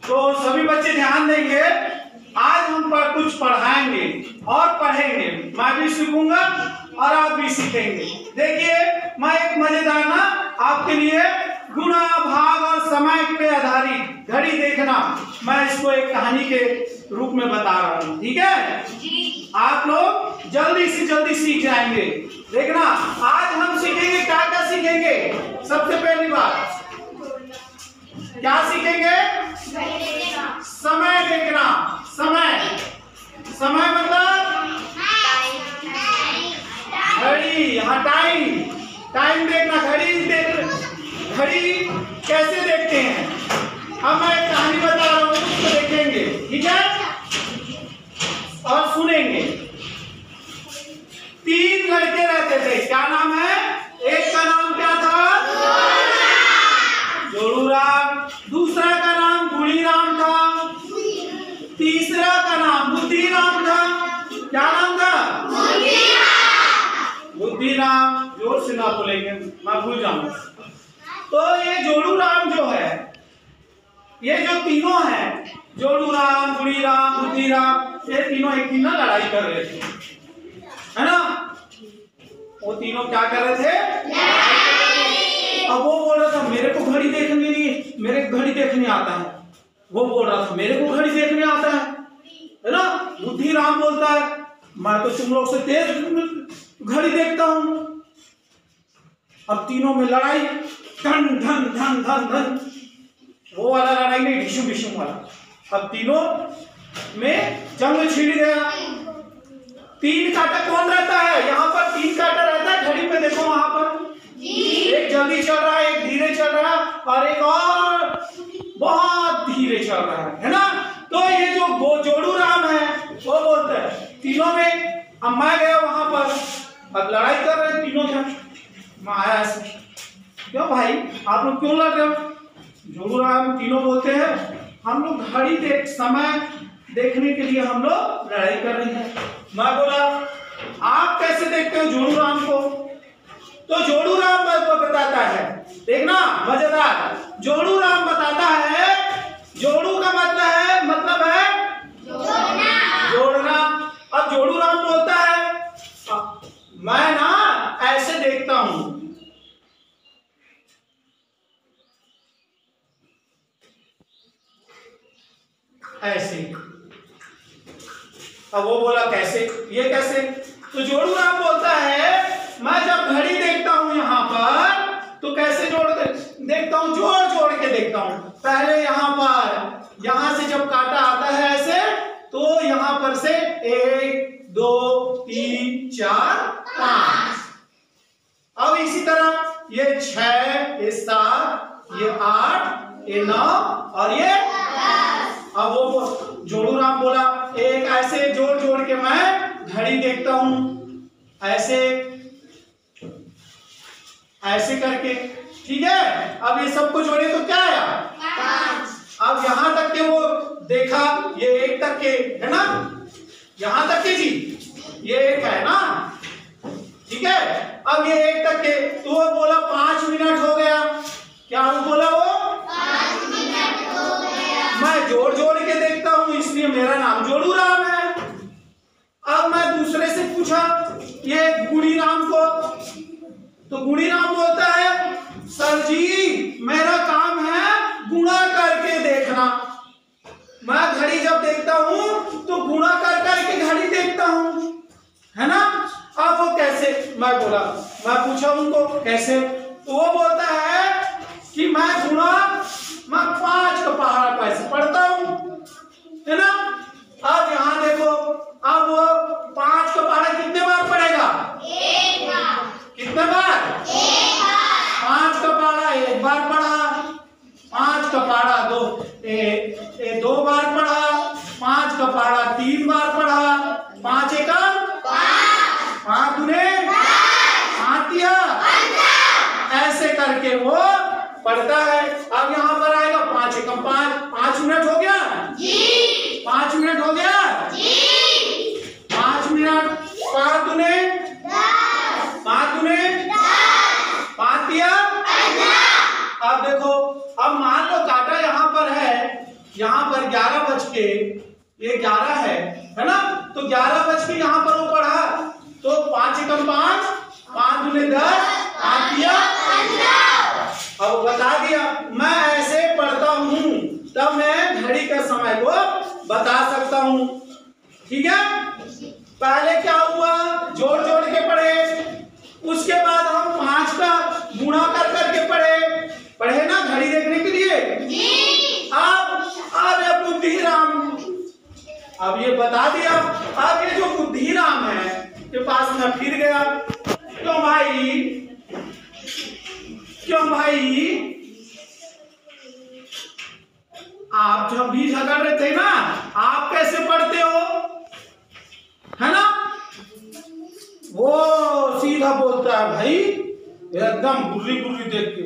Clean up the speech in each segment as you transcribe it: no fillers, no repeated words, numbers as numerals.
तो सभी बच्चे ध्यान देंगे, आज हम पर कुछ पढ़ाएंगे और पढ़ेंगे। मैं भी सीखूंगा और आप भी सीखेंगे। देखिए, मैं एक मजेदार ना आपके लिए गुणा भाग और समय पे आधारित घड़ी देखना, मैं इसको एक कहानी के रूप में बता रहा हूँ। ठीक है जी। आप लोग जल्दी से जल्दी सीख जाएंगे। देखना, आज हम सीखेंगे क्या क्या सीखेंगे। सबसे पहली बात क्या सीखेंगे? समय देखना। समय, समय मतलब घड़ी। यहाँ टाइम, टाइम देखना, घड़ी देख, घड़ी कैसे देखते हैं। अब मैं एक कहानी बता रहा हूँ, उसको देखेंगे, ठीक है, और सुनेंगे। 3 लड़के रहते थे, क्या नाम है? एक का नाम क्या था? जोड़ूराम। दूसरा का नाम गुणीराम था। तीसरा का नाम बुद्धिराम था। क्या नाम था? बुद्धिराम। जोर से ना बोलेंगे, मैं भूल जाऊंगा। तो ये जोड़ूराम जो है, ये जो तीनों हैं, जोड़ूराम, गुणीराम, बुद्धिराम, ये तीनों एक दिन ना लड़ाई कर रहे थे, है ना। वो तीनों क्या कर रहे थे? अब वो बोल रहा था मेरे को घड़ी देखने नहीं, मेरे घड़ी देखने आता है। वो बोल रहा था मेरे को घड़ी देखने आता है ना। बुद्धिराम बोलता है मैं तो तुम लोग से तेज घड़ी देखता हूं। अब तीनों में लड़ाई, धन धन धन धन धन, वो वाला लड़ाई नहीं, ढिशुम ढिशुम वाला। अब तीनों में जंग छिड़ गया। 3 कांटा कौन रहता है? यहाँ पर 3 कांटा रहता है घड़ी में, देखो वहां पर। एक जल्दी चल रहा है, एक धीरे चल रहा है, और एक और बहुत धीरे चल रहा है ना। तो ये जो जोड़ूराम है वो बोलता है तीनों में, अब मैं गया वहां पर, अब लड़ाई कर रहे हैं तीनों जन। मैं आया ऐसे, क्यों भाई आप लोग क्यों लड़ रहे हो? जोड़ूराम तीनों बोलते हैं हम लोग घड़ी देख, समय देखने के लिए हम लोग लड़ाई कर रहे हैं। मैं बोला आप कैसे देखते हो जोड़ूराम को? तो जोड़ूराम बताता है, देखना मजेदार। जोड़ूराम बताता है, जोड़ू का मतलब है जोड़ना। अब जोड़ूराम बोलता है मैं ना ऐसे देखता हूं, ऐसे। अब वो बोला कैसे, ये कैसे? तो जोड़ूराम बोलता है मैं जब घड़ी देखता हूं यहाँ पर तो कैसे देखता हूं, जोड़ जोड़ के देखता हूं। पहले यहाँ पर, यहाँ से जब कांटा आता है ऐसे, तो यहाँ पर से 1 2 3 4 5। अब इसी तरह ये 6, ये 7, ये 8, ये 9 और ये 10। अब वो जोड़ूराम बोला एक ऐसे जोड़ जोड़ के मैं घड़ी देखता हूं, ऐसे ऐसे करके, ठीक है। अब ये सबको जोड़े तो क्या आया? 5। अब यहां तक के वो देखा, ये 1 तक के है ना, यहां तक के जी, ये 1 है ना, ठीक है। अब ये 1 तक के, तो वो बोला 5 मिनट हो गया। क्या वो बोला? वो 5 मिनट हो गया। मैं जोड़ जोड़ के देखता हूं, इसलिए मेरा नाम जोड़ूराम है। अब मैं दूसरे से पूछा ये गुणीराम को, तो गुणीराम बोलता है सर जी मेरा काम है गुणा करके देखना। मैं घड़ी जब देखता हूं तो गुणा कर करके घड़ी देखता हूं, है ना। अब वो कैसे? मैं बोला, मैं पूछा उनको कैसे, तो वो बोलता है कि मैं 5 का पहाड़ा कैसे पढ़ता हूं, है ना। अब यहां देखो, अब वो 5 का पहाड़ा कितने बार पढ़ेगा? 1 बार। कितने बार? 1 बार। 5 का पहाड़ा 1 बार पढ़ा, 5 का पहाड़ा 2 बार पढ़ा, 5 का पहाड़ा 3 बार पढ़ा, 5 एका 5, 5 दूने 5 तिया 15। ऐसे करके वो पढ़ता है। अब यहाँ पर आएगा 5 एकम 5, 5 मिनट हो गया जी, 5 मिनट हो गया जी, 5 मिनट, 5 दूने 10, 5 दूने 10, 5 तिया अब मान लो काटा यहाँ पर है, यहाँ पर 11 है ना, तो 11 बज के यहाँ पर वो पढ़ा, तो 5 एकम 5, 5 दूने 10, 5 दिया 15। अब बता दिया मैं ऐसे पढ़ता हूँ, तब मैं घड़ी का समय को बता सकता हूँ। ठीक है, पहले क्या हुआ, जोड़ जोड़ के पढ़े, उसके बाद हम 5 का गुणा कर करके पढ़े ना घड़ी देखने के लिए। अब ये बुद्धिराम, अब ये बता दिया। अब ये जो बुद्धिराम है के पास मैं फिर गया, क्यों भाई आप जब भी झगड़ रहे थे ना, आप कैसे पढ़ते हो, है ना, वो सीधा बोलता है भाई एकदम बुर्री देख के,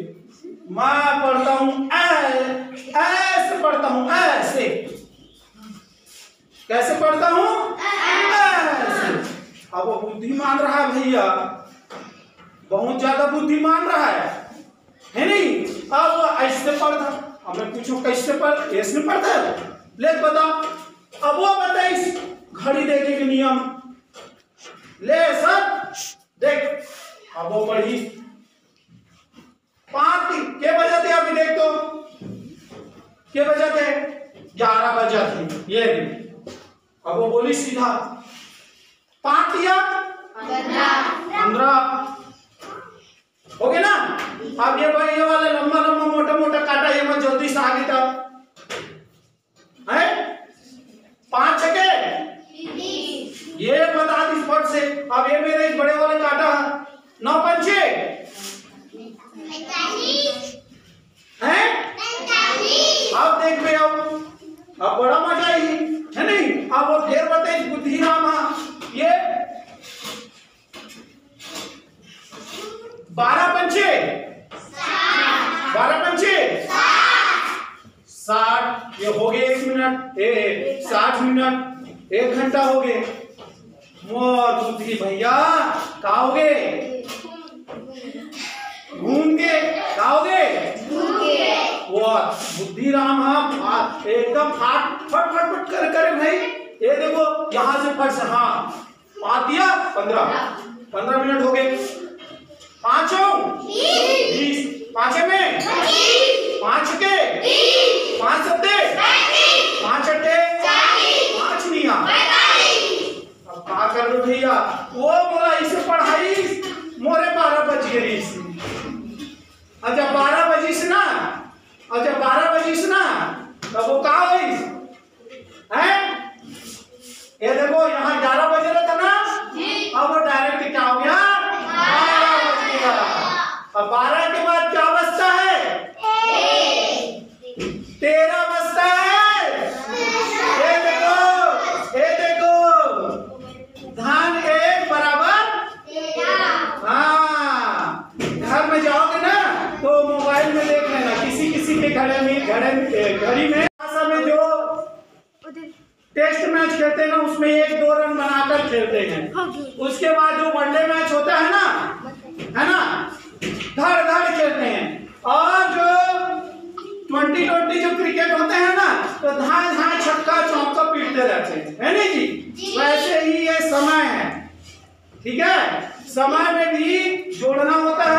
मैं पढ़ता हूं ऐसे पढ़ता हूं, ऐसे कैसे पढ़ता हूं, ऐसे। अब वो बुद्धिमान रहा है भैया, बहुत ज्यादा बुद्धिमान रहा है नहीं। अब वो ऐसे पढ़ता, अब मैं पूछूं कैसे पढ़, ऐसे पढ़ता है, ले बता। अब वो बता इस घड़ी देखे के नियम, ले सर देख। अब वो पढ़ी 5 के बजे थे, अभी देख तो के बजे थे, 11 बजे थे ये भी। अब वो बोली सीधा 5 दिया 15 हो गया ना। अब ये भाई ये वाला लंबा मोटा काटा, ये मैं जल्दी से आगे था है 5 छके ये बता दी फट से। अब ये मेरे इस बड़े वाले काटा 9 पंचे है। अब देख पे अब बड़ा मजा आई है नहीं। अब वो फिर बताए बुद्धिराम ये 12 पंचे 60 ये हो गए 1 मिनट 60 मिनट 1 घंटा हो गए। मोर बुद्धि भैया का हो गए, घूम के का हो गए, वो बुद्धिराम एकदम फट करे भाई। ये देखो यहाँ से फट से, हाँ 5 दिया 15 मिनट हो गए। 5 20 5 में 5 के 5 सत्ते 5 अट्ठे 5 निया। अब क्या कर लो भैया, वो बोला इसे पढ़ाई मोरे 12 बज गई। अच्छा 12 बजी ना, तब वो कहा हुई है। ये देखो यहाँ 11 बजे रहा था ना, अब वो डायरेक्ट क्या हो गया 12 बज गया। अब 12 के बाद क्या बचता है, 13 बचता है। ये देखो धान 1 बराबर 13। हाँ घर में जाओगे ना तो मोबाइल में देख लेना, किसी के घड़ी में जो टेस्ट मैच खेलते हैं ना, उसमें 1-2 रन बनाकर खेलते हैं। उसके बाद जो वनडे मैच होता है ना, धड़ खेलते हैं। और जो 20-20 जो क्रिकेट होते हैं ना, तो धाए छक्का चौका पीटते रहते हैं, है नहीं जी। वैसे ही ये समय है, ठीक है। समय में भी जोड़ना होता है